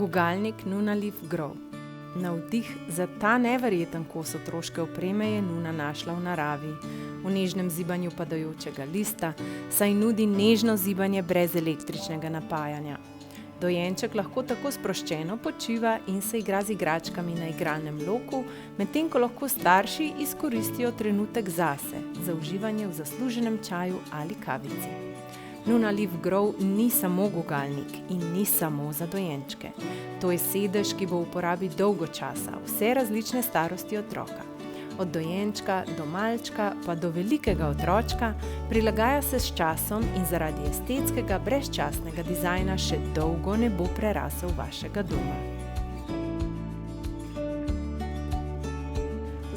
Gugalnik Nunaleaf Grow. Navdih za ta neverjeten kos otroške opreme je Nuna našla v naravi, v nežnem zibanju padajočega lista, saj nudi nežno zibanje brez električnega napajanja. Dojenček lahko tako sproščeno počiva in se igra z igračkami na igralnem loku, medtem ko lahko starši izkoristijo trenutek zase, za uživanje v zasluženem čaju ali kavici. Nunaleaf Grow ni samo gugalnik in ni samo za dojenčke. To je sedež, ki bo v uporabi dolgo časa, vse različne starosti otroka. Od dojenčka do malčka pa do velikega otročka, prilagaja se s časom in zaradi estetskega brezčasnega dizajna še dolgo ne bo prerasel vašega doma.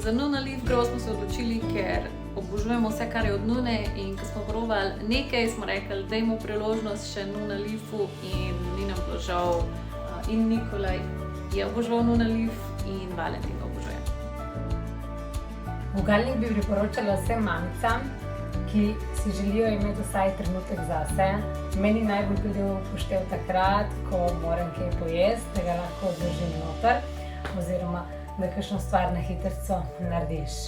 Za Nunaleaf Grow smo se odločili, ker obožujemo vse, kar je od Nune, in ko smo probali nekaj, smo rekli, dajmo priložnost še Nunaleafu, in ni nam bilo žal. In Nikolaj je oboževal Nunaleaf in Valentin ga obožuje. Gugalnik bi priporočala vsem mamicam, ki si želijo imeti vsaj trenutek zase. Meni najbolj pride v poštev takrat, ko moram kaj pojesti, da ga lahko odložim noter, oziroma da kakšno stvar na hitrico narediš.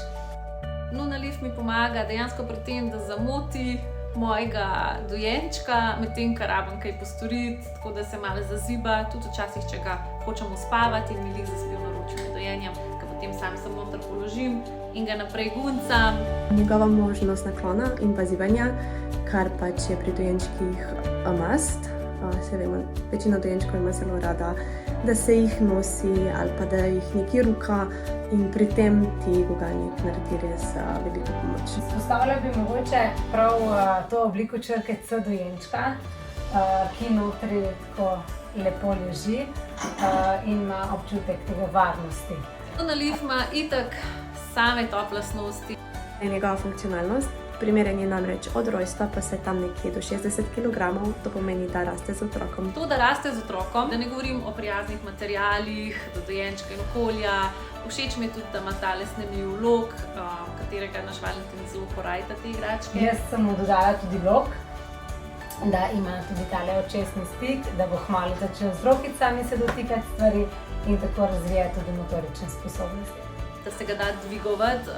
Nunaleaf mi pomaga dejansko pri tem, da zamoti mojega dojenčka, medtem ko rabim kaj postoriti, tako da se malo zaziba, tudi včasih, če ga hočemo spavati in mi lih zaspi v naročju med dojenjem, ga potem sam noter položim in ga naprej guncam. Njegova možnost naklona in pa zibanja, kar pač je pri dojenčkih must. Se vemo, večina dojenčkov ima zelo rada, da se jih nosi ali pa da jih nekaj ruka, in pri tem ti gugalnik naredi res veliko pomoč. Izpostavila bi mogoče prav to obliko črke C dojenčka, ki notri tako lepo leži in ima občutek tega varnosti. Nunaleaf ima itak same top lastnosti. Njegova funkcionalnost, primeren je namreč od rojstva, pa se tam nekje do 60 kg, to pomeni, da raste z otrokom. To, da raste z otrokom, da ne govorim o prijaznih materialih, do dojenčka in okolja. Všeč mi je tudi, da ima tale snemljiv lok, katerega naš Valentin zelo porajta te igračke. Jaz sem mu dodala tudi lok, da ima tudi tale očesni stik, da bo kmalu začel z rokicami se dotikati stvari in tako razvija tudi motorične sposobnosti. Da se ga da dvigovati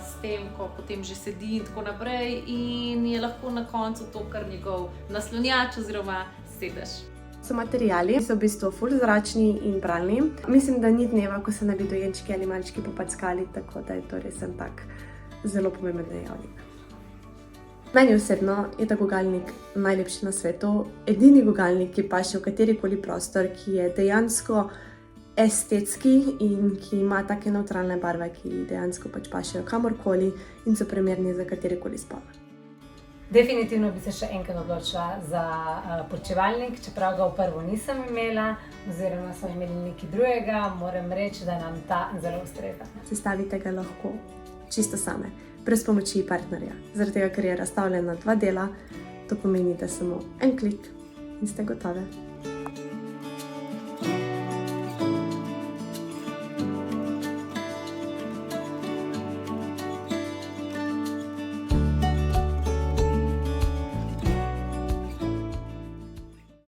s tem, ko potem že sedi in tako naprej, in je lahko na koncu to kar njegov naslonjač oziroma sedež. So materiali, ki so v bistvu ful zračni in pralni. Mislim, da ni dneva, ko se ne bi dojenčki ali malčki popackali, tako da je to res en tak zelo pomemben dejavnik. Meni osebno je ta gugalnik najlepši na svetu. Edini gugalnik, ki paše v katerikoli prostor, ki je dejansko estetski in ki ima take nevtralne barve, ki dejansko pač pašejo kamorkoli in so primerni za katerikoli spol. Definitivno bi se še enkrat odločila za počivalnik, čeprav ga v prvo nisem imela, oziroma smo imeli nekaj drugega, moram reči, da nam ta zelo ustreza. Sestavite ga lahko čisto same, brez pomoči partnerja. Zaradi tega, ker je razstavljen na dva dela, to pomeni, da samo en klik in ste gotove.